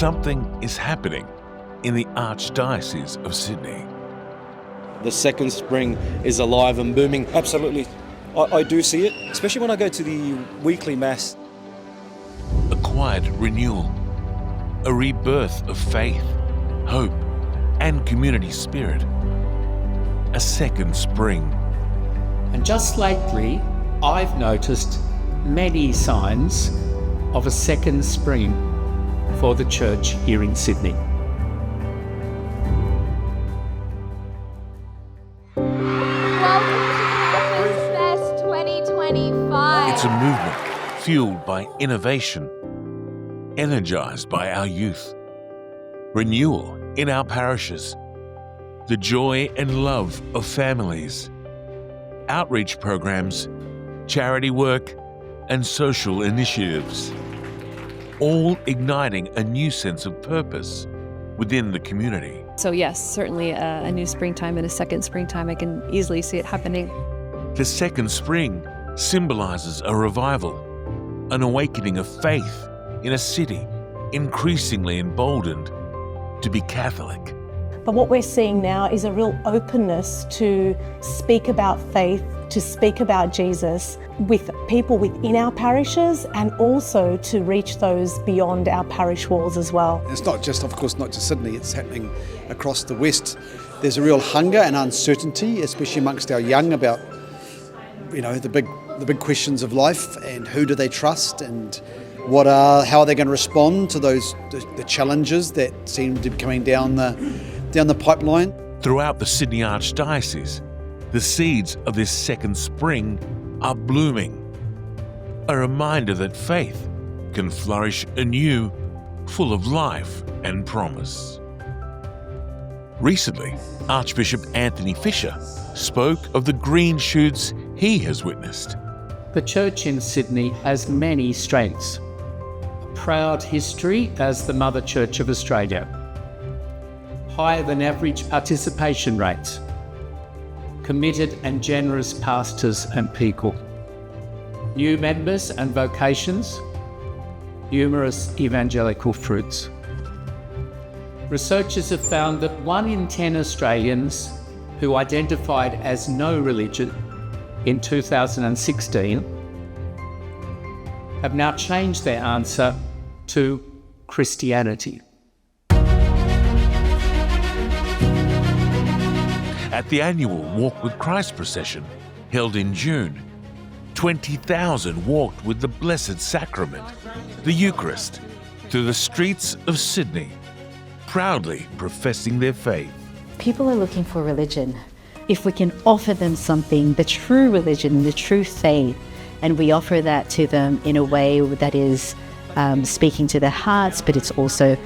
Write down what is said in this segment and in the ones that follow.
something is happening in the Archdiocese of Sydney. The second spring is alive and booming. Absolutely. I do see it, especially when I go to the weekly Mass. A quiet renewal, a rebirth of faith, hope, and community spirit. A second spring. And just lately, I've noticed many signs of a second spring for the church here in Sydney. It's a movement fueled by innovation, energized by our youth, renewal in our parishes, the joy and love of families, outreach programs, charity work, and social initiatives, all igniting a new sense of purpose within the community. So yes, certainly a new springtime and a second springtime. I can easily see it happening. The second spring symbolizes a revival, an awakening of faith in a city increasingly emboldened to be Catholic. But what we're seeing now is a real openness to speak about faith, to speak about Jesus with people within our parishes and also to reach those beyond our parish walls as well. It's not just, of course, not just Sydney, it's happening across the West. There's a real hunger and uncertainty, especially amongst our young, about the big questions of life and who do they trust and how are they going to respond to the challenges that seem to be coming down the pipeline. Throughout the Sydney Archdiocese, the seeds of this second spring are blooming. A reminder that faith can flourish anew, full of life and promise. Recently, Archbishop Anthony Fisher spoke of the green shoots he has witnessed. The church in Sydney has many strengths. A proud history as the Mother Church of Australia. Higher than average participation rates. Committed and generous pastors and people. New members and vocations. Numerous evangelical fruits. Researchers have found that 1 in 10 Australians who identified as no religion in 2016 have now changed their answer to Christianity. At the annual Walk with Christ procession, held in June, 20,000 walked with the Blessed Sacrament, the Eucharist, through the streets of Sydney, proudly professing their faith. People are looking for religion. If we can offer them something, the true religion, the true faith, and we offer that to them in a way that is speaking to their hearts, but it's also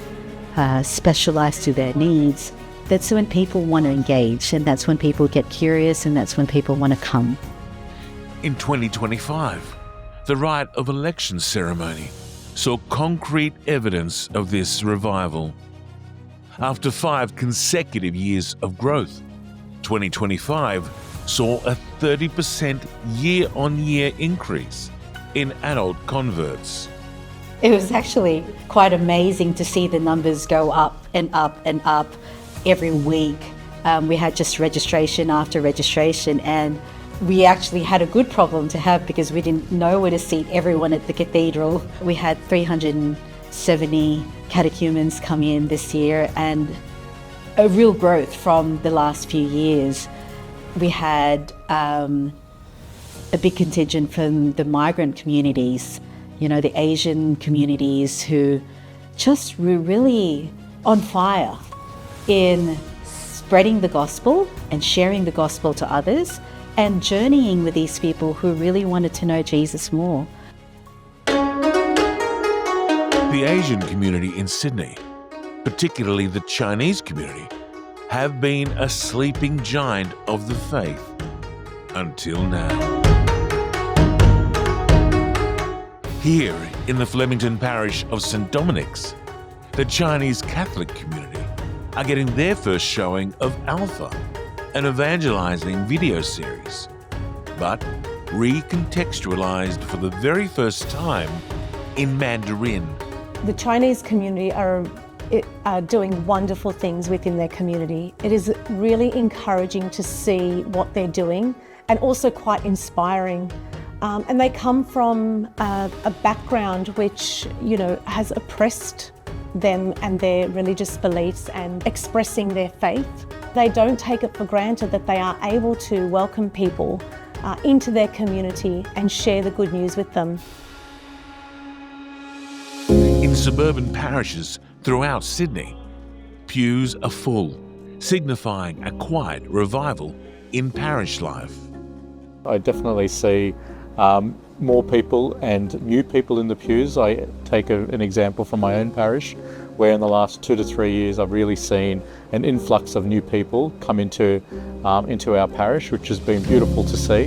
specialized to their needs, that's when people want to engage, and that's when people get curious, and that's when people want to come. In 2025, the rite of election ceremony saw concrete evidence of this revival. After 5 consecutive years of growth, 2025 saw a 30% year-on-year increase in adult converts. It was actually quite amazing to see the numbers go up and up and up every week. We had just registration after registration, and we actually had a good problem to have because we didn't know where to seat everyone at the cathedral. We had 370 catechumens come in this year, and a real growth from the last few years. We had a big contingent from the migrant communities, the Asian communities who just were really on fire in spreading the gospel and sharing the gospel to others and journeying with these people who really wanted to know Jesus more. The Asian community in Sydney, particularly the Chinese community, have been a sleeping giant of the faith until now. Here in the Flemington Parish of St. Dominic's, the Chinese Catholic community are getting their first showing of Alpha, an evangelizing video series, but recontextualized for the very first time in Mandarin. The Chinese community are are doing wonderful things within their community. It is really encouraging to see what they're doing and also quite inspiring. And they come from a background which, has oppressed them and their religious beliefs and expressing their faith. They don't take it for granted that they are able to welcome people into their community and share the good news with them. In suburban parishes throughout Sydney, pews are full, signifying a quiet revival in parish life. I definitely see more people and new people in the pews. I take an example from my own parish, where in the last 2 to 3 years I've really seen an influx of new people come into our parish, which has been beautiful to see.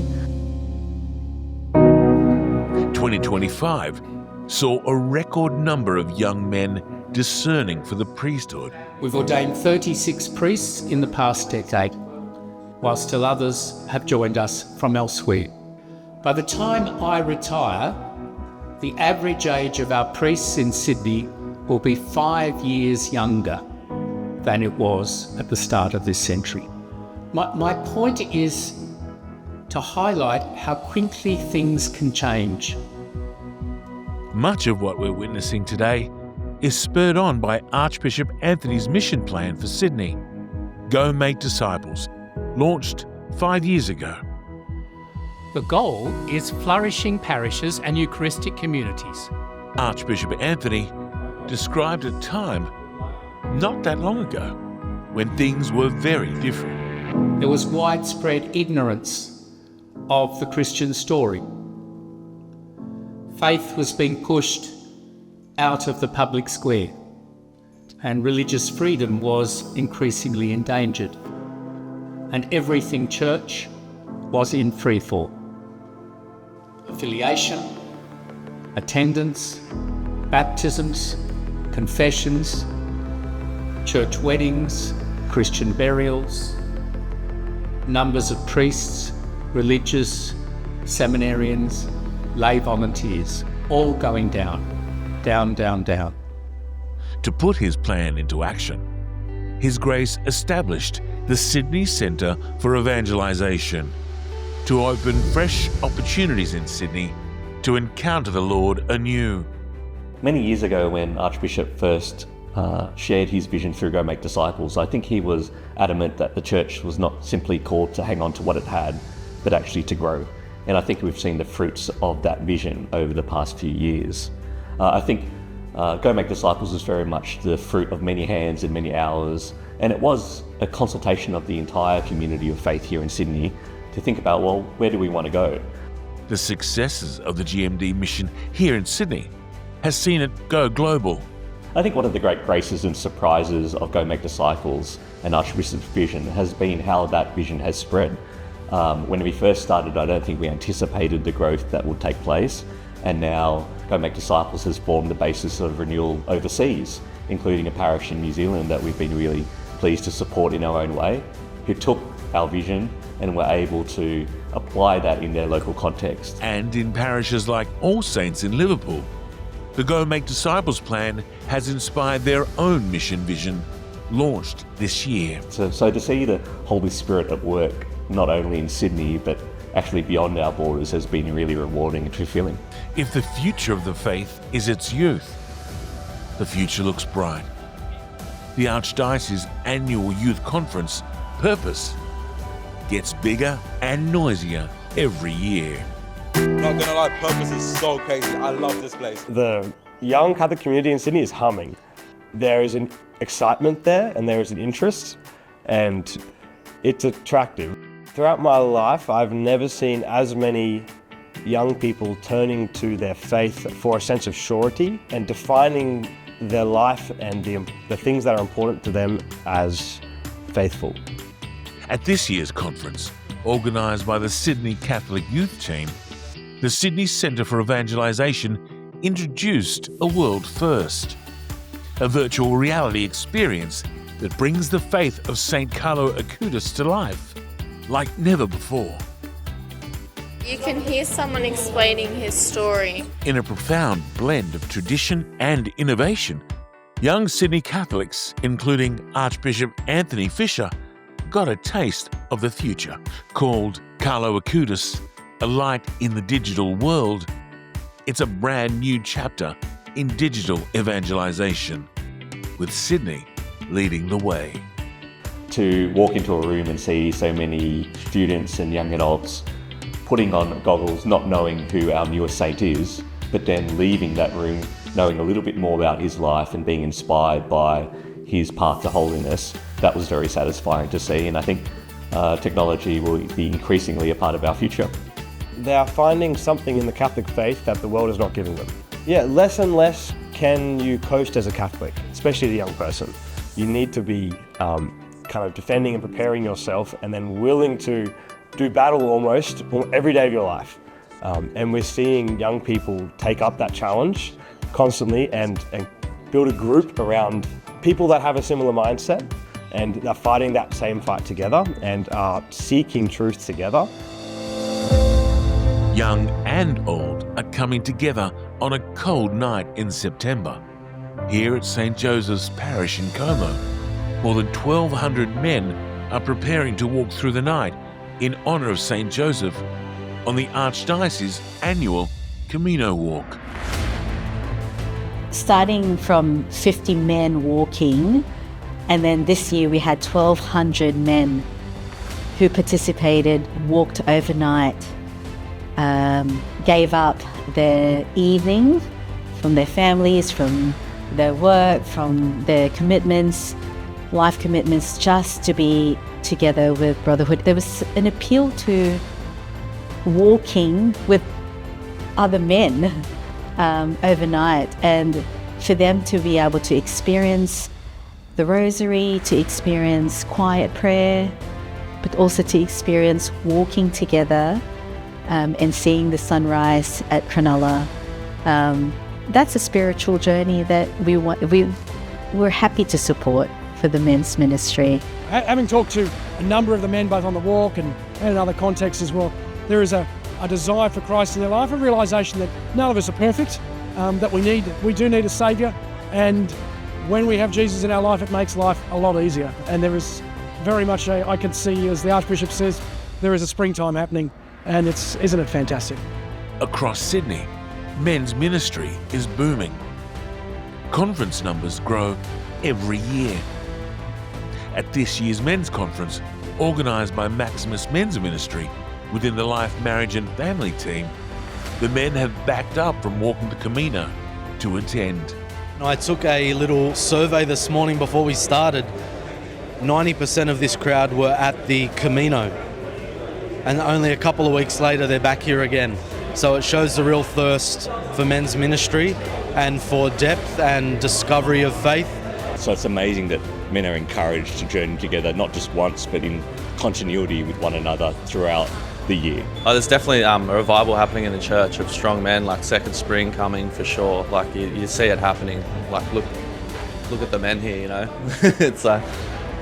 2025 saw a record number of young men discerning for the priesthood. We've ordained 36 priests in the past decade, while still others have joined us from elsewhere. By the time I retire, the average age of our priests in Sydney will be 5 years younger than it was at the start of this century. My point is to highlight how quickly things can change. Much of what we're witnessing today is spurred on by Archbishop Anthony's mission plan for Sydney, Go Make Disciples, launched 5 years ago. The goal is flourishing parishes and Eucharistic communities. Archbishop Anthony described a time not that long ago when things were very different. There was widespread ignorance of the Christian story. Faith was being pushed out of the public square, and religious freedom was increasingly endangered. And everything church was in freefall. Affiliation, attendance, baptisms, confessions, church weddings, Christian burials, numbers of priests, religious, seminarians, lay volunteers, all going down, down, down, down. To put his plan into action, His Grace established the Sydney Centre for Evangelisation to open fresh opportunities in Sydney to encounter the Lord anew. Many years ago, when Archbishop first shared his vision through Go Make Disciples, I think he was adamant that the church was not simply called to hang on to what it had, but actually to grow. And I think we've seen the fruits of that vision over the past few years. I think Go Make Disciples is very much the fruit of many hands and many hours, and it was a consultation of the entire community of faith here in Sydney to think about, well, where do we want to go? The successes of the GMD mission here in Sydney has seen it go global. I think one of the great graces and surprises of Go Make Disciples and Archbishop's vision has been how that vision has spread. When we first started, I don't think we anticipated the growth that would take place, and now Go Make Disciples has formed the basis of Renewal overseas, including a parish in New Zealand that we've been really pleased to support in our own way, who took our vision and were able to apply that in their local context. And in parishes like All Saints in Liverpool, the Go Make Disciples plan has inspired their own mission vision, launched this year. So to see the Holy Spirit at work, not only in Sydney, but actually beyond our borders, has been really rewarding and fulfilling. If the future of the faith is its youth, the future looks bright. The Archdiocese annual youth conference, Purpose, gets bigger and noisier every year. Not gonna lie, Purpose is so crazy. I love this place. The young Catholic community in Sydney is humming. There is an excitement there and there is an interest, and it's attractive. Throughout my life, I've never seen as many young people turning to their faith for a sense of surety and defining their life and the things that are important to them as faithful. At this year's conference, organised by the Sydney Catholic Youth Team, the Sydney Centre for Evangelisation introduced a world first, a virtual reality experience that brings the faith of St. Carlo Acutis to life, like never before. You can hear someone explaining his story. In a profound blend of tradition and innovation, Young Sydney Catholics, including Archbishop Anthony Fisher, got a taste of the future. Called Carlo Acutis, A Light in the Digital World, it's a brand new chapter in digital evangelisation, with Sydney leading the way. To walk into a room and see so many students and young adults putting on goggles, not knowing who our newest saint is, but then leaving that room knowing a little bit more about his life and being inspired by his path to holiness, that was very satisfying to see. And I think technology will be increasingly a part of our future. They are finding something in the Catholic faith that the world is not giving them. Yeah, less and less can you coast as a Catholic, especially the young person. You need to be kind of defending and preparing yourself, and then willing to do battle almost every day of your life. And we're seeing young people take up that challenge constantly and build a group around people that have a similar mindset and are fighting that same fight together and are seeking truth together. Young and old are coming together on a cold night in September. Here at St. Joseph's Parish in Como, more than 1,200 men are preparing to walk through the night in honour of St. Joseph on the Archdiocese annual Camino Walk. Starting from 50 men walking, and then this year we had 1,200 men who participated, walked overnight, gave up their evening from their families, from their work, from their commitments, life commitments, just to be together with brotherhood. There was an appeal to walking with other men overnight, and for them to be able to experience the rosary, to experience quiet prayer, but also to experience walking together and seeing the sunrise at Cronulla. That's a spiritual journey that we're happy to support for the men's ministry. Having talked to a number of the men both on the walk and in other contexts as well, there is a desire for Christ in their life, a realisation that none of us are perfect, that we do need a saviour, and when we have Jesus in our life, it makes life a lot easier. And there is very much I can see, as the Archbishop says, there is a springtime happening, and isn't it fantastic? Across Sydney, men's ministry is booming. Conference numbers grow every year. At this year's men's conference, organised by Maximus Men's Ministry within the Life, Marriage and Family team, the men have backed up from walking the Camino to attend. I took a little survey this morning before we started. 90% of this crowd were at the Camino, and only a couple of weeks later they're back here again. So it shows the real thirst for men's ministry and for depth and discovery of faith. So it's amazing that men are encouraged to journey together, not just once, but in continuity with one another throughout the year. There's definitely a revival happening in the church of strong men, like second spring coming for sure. Like you see it happening. Like look at the men here, you know. It's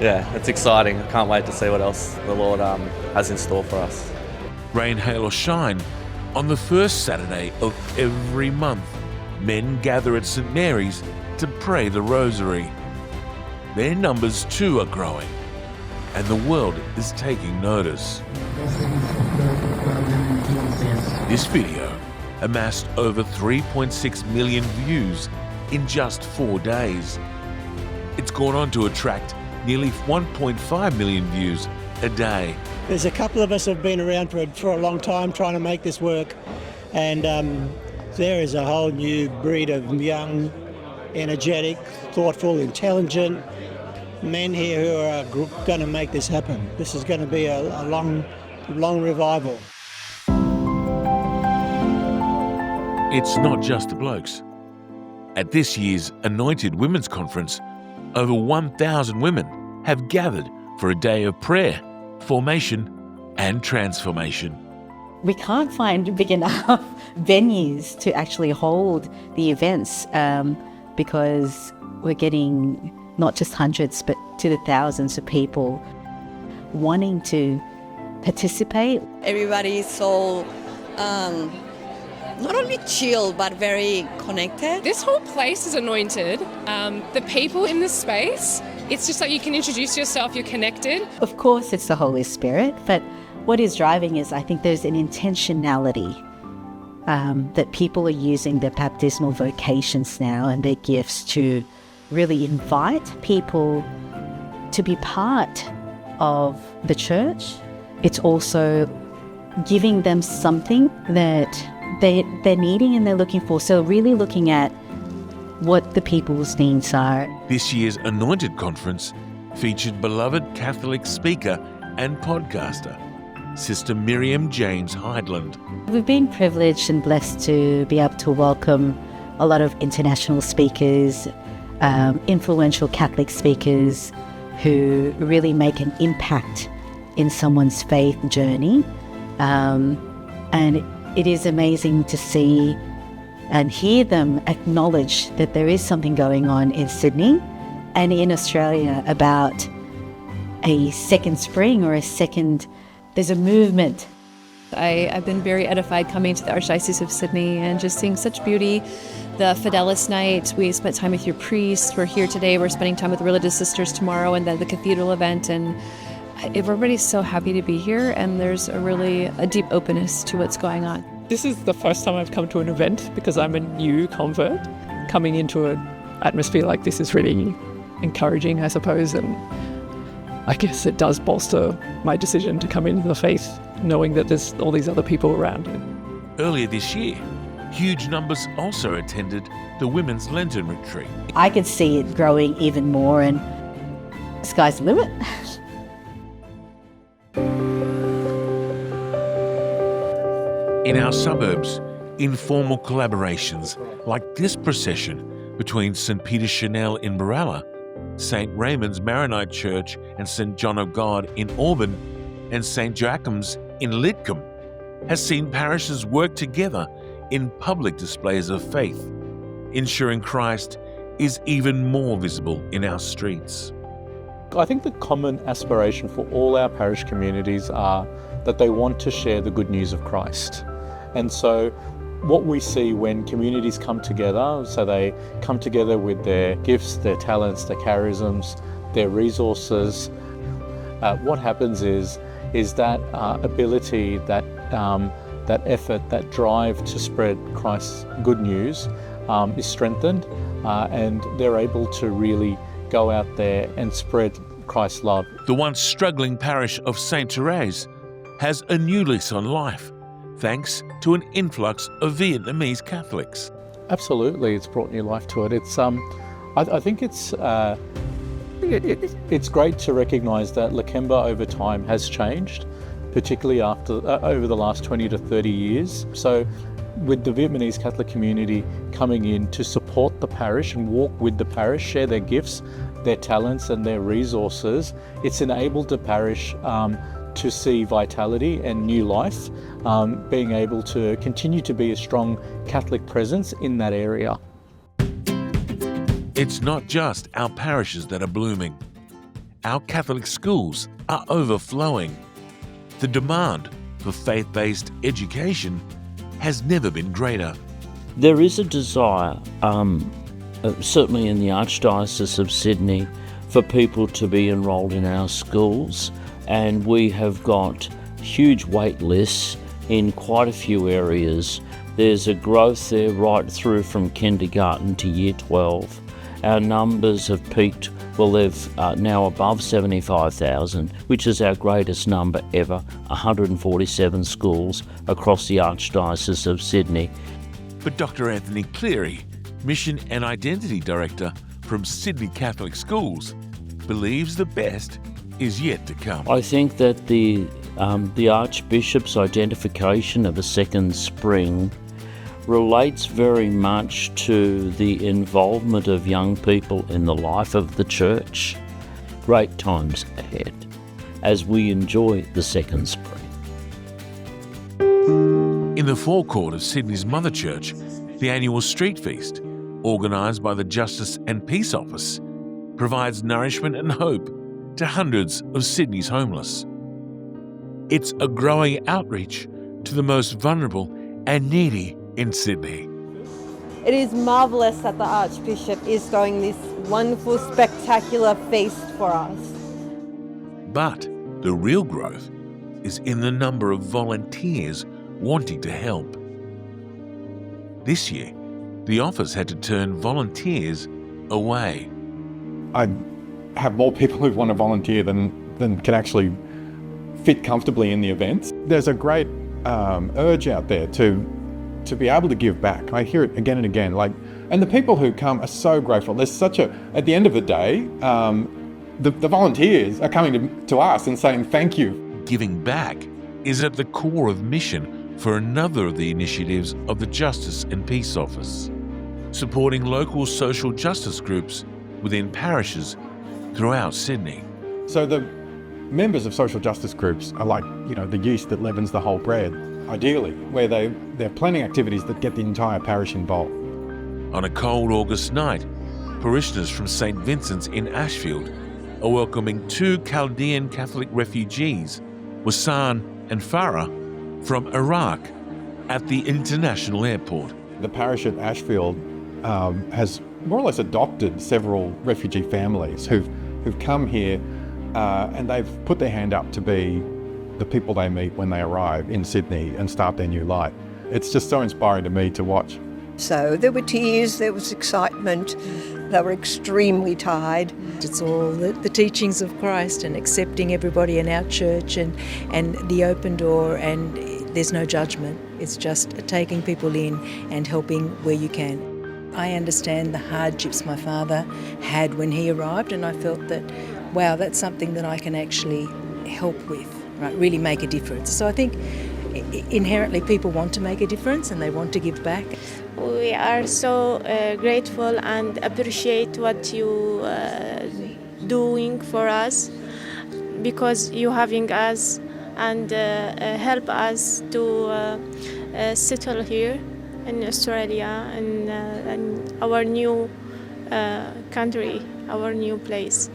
it's exciting. I can't wait to see what else the Lord has in store for us. Rain, hail or shine, on the first Saturday of every month, men gather at St. Mary's to pray the Rosary. Their numbers too are growing, and the world is taking notice. This video amassed over 3.6 million views in just 4 days. It's gone on to attract nearly 1.5 million views a day. There's a couple of us who have been around for a long time trying to make this work, and there is a whole new breed of young, energetic, thoughtful, intelligent men here who are going to make this happen. This is going to be a long revival. It's not just the blokes. At this year's Anointed Women's Conference, over 1,000 women have gathered for a day of prayer, formation and transformation. We can't find big enough venues to actually hold the events because we're getting not just hundreds but to the thousands of people wanting to participate. Everybody's so not only chill but very connected. This whole place is anointed. The people in this space, it's just like you can introduce yourself, you're connected. Of course, it's the Holy Spirit, but what is driving is I think there's an intentionality that people are using their baptismal vocations now and their gifts to really invite people to be part of the church. It's also giving them something that they're needing and they're looking for. So really looking at what the people's needs are. This year's Anointed Conference featured beloved Catholic speaker and podcaster, Sister Miriam James Heidland. We've been privileged and blessed to be able to welcome a lot of international speakers, influential Catholic speakers who really make an impact in someone's faith journey. And it is amazing to see and hear them acknowledge that there is something going on in Sydney and in Australia about a second spring or there's a movement. I've been very edified coming to the Archdiocese of Sydney and just seeing such beauty. The Fidelis Night, we spent time with your priests. We're here today, we're spending time with religious sisters tomorrow, and then the cathedral event. And everybody's so happy to be here, and there's a deep openness to what's going on. This is the first time I've come to an event because I'm a new convert. Coming into an atmosphere like this is really encouraging, I suppose, and I guess it does bolster my decision to come into the faith, knowing that there's all these other people around. Earlier this year, huge numbers also attended the Women's Lenten Retreat. I could see it growing even more, and sky's the limit. In our suburbs, informal collaborations like this procession between St. Peter's Chanel in Barella, St. Raymond's Maronite Church and St. John of God in Auburn, and St. Joachim's in Lidcombe has seen parishes work together in public displays of faith, ensuring Christ is even more visible in our streets. I think the common aspiration for all our parish communities are that they want to share the good news of Christ. And so what we see when communities come together, so they come together with their gifts, their talents, their charisms, their resources, what happens is that ability, that effort, that drive to spread Christ's good news is strengthened, and they're able to really go out there and spread Christ's love. The once struggling parish of St. Therese has a new lease on life, thanks to an influx of Vietnamese Catholics. Absolutely, it's brought new life to it. It's I think it's great to recognise that Lakemba over time has changed, particularly over the last 20 to 30 years. So with the Vietnamese Catholic community coming in to support the parish and walk with the parish, share their gifts, their talents and their resources, it's enabled the parish to see vitality and new life, being able to continue to be a strong Catholic presence in that area. It's not just our parishes that are blooming. Our Catholic schools are overflowing. The demand for faith-based education has never been greater. There is a desire, certainly in the Archdiocese of Sydney, for people to be enrolled in our schools, and we have got huge wait lists in quite a few areas. There's a growth there right through from kindergarten to year 12. Our numbers have peaked, well, they've now above 75,000, which is our greatest number ever, 147 schools across the Archdiocese of Sydney. But Dr. Anthony Cleary, Mission and Identity Director from Sydney Catholic Schools, believes the best is yet to come. I think that the Archbishop's identification of a second spring relates very much to the involvement of young people in the life of the Church. Great times ahead as we enjoy the second spring. In the forecourt of Sydney's Mother Church, the annual Street Feast, organised by the Justice and Peace Office, provides nourishment and hope to hundreds of Sydney's homeless. It's a growing outreach to the most vulnerable and needy in Sydney. It is marvellous that the Archbishop is throwing this wonderful, spectacular feast for us. But the real growth is in the number of volunteers wanting to help. This year, the office had to turn volunteers away. I have more people who want to volunteer than can actually fit comfortably in the events. There's a great urge out there to be able to give back. I hear it again and again. And the people who come are so grateful. There's such at the end of the day, the volunteers are coming to us and saying thank you. Giving back is at the core of mission for another of the initiatives of the Justice and Peace Office, supporting local social justice groups within parishes throughout Sydney. So the members of social justice groups are like, the yeast that leavens the whole bread, ideally, where they're planning activities that get the entire parish involved. On a cold August night, parishioners from St. Vincent's in Ashfield are welcoming 2 Chaldean Catholic refugees, Wassan and Farah, from Iraq at the international airport. The parish at Ashfield has more or less adopted several refugee families who've come here and they've put their hand up to be the people they meet when they arrive in Sydney and start their new life. It's just so inspiring to me to watch. So there were tears, there was excitement, they were extremely tired. It's all the teachings of Christ and accepting everybody in our church and the open door, and there's no judgment. It's just taking people in and helping where you can. I understand the hardships my father had when he arrived, and I felt that, wow, that's something that I can actually help with, right? Really make a difference. So I think inherently people want to make a difference and they want to give back. We are so grateful and appreciate what you doing for us, because you having us and help us to settle here in Australia and our new country, our new place.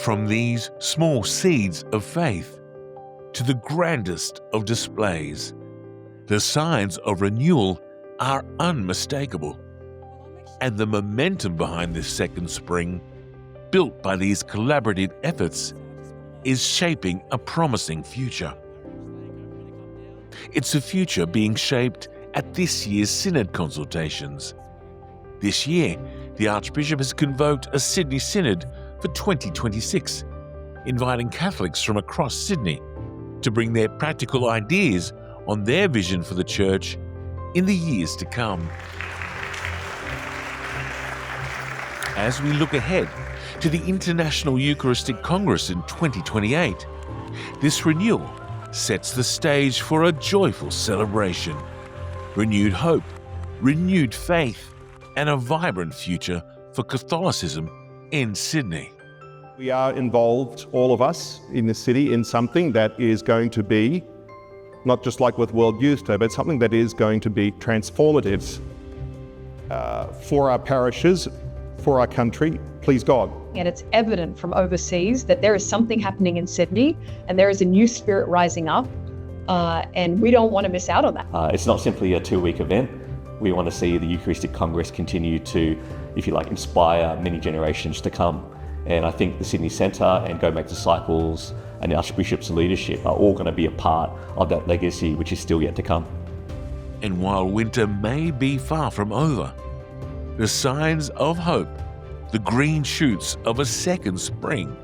From these small seeds of faith to the grandest of displays, the signs of renewal are unmistakable. And the momentum behind this second spring, built by these collaborative efforts, is shaping a promising future. It's a future being shaped at this year's Synod consultations. This year, the Archbishop has convoked a Sydney Synod for 2026, inviting Catholics from across Sydney to bring their practical ideas on their vision for the Church in the years to come. As we look ahead to the International Eucharistic Congress in 2028, this renewal sets the stage for a joyful celebration, renewed hope, renewed faith, and a vibrant future for Catholicism in Sydney. We are involved, all of us in the city, in something that is going to be, not just like with World Youth Day, but something that is going to be transformative for our parishes, for our country, please God. And it's evident from overseas that there is something happening in Sydney and there is a new spirit rising up, and we don't want to miss out on that. It's not simply a 2-week event. We want to see the Eucharistic Congress continue to, if you like, inspire many generations to come. And I think the Sydney Centre and Go Make Disciples and the Archbishop's leadership are all going to be a part of that legacy which is still yet to come. And while winter may be far from over, the signs of hope, the green shoots of a second spring,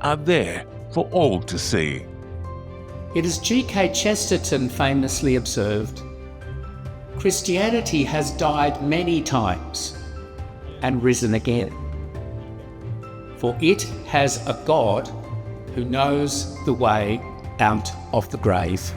are there for all to see. It is G.K. Chesterton famously observed, Christianity has died many times and risen again, for it has a God who knows the way out of the grave.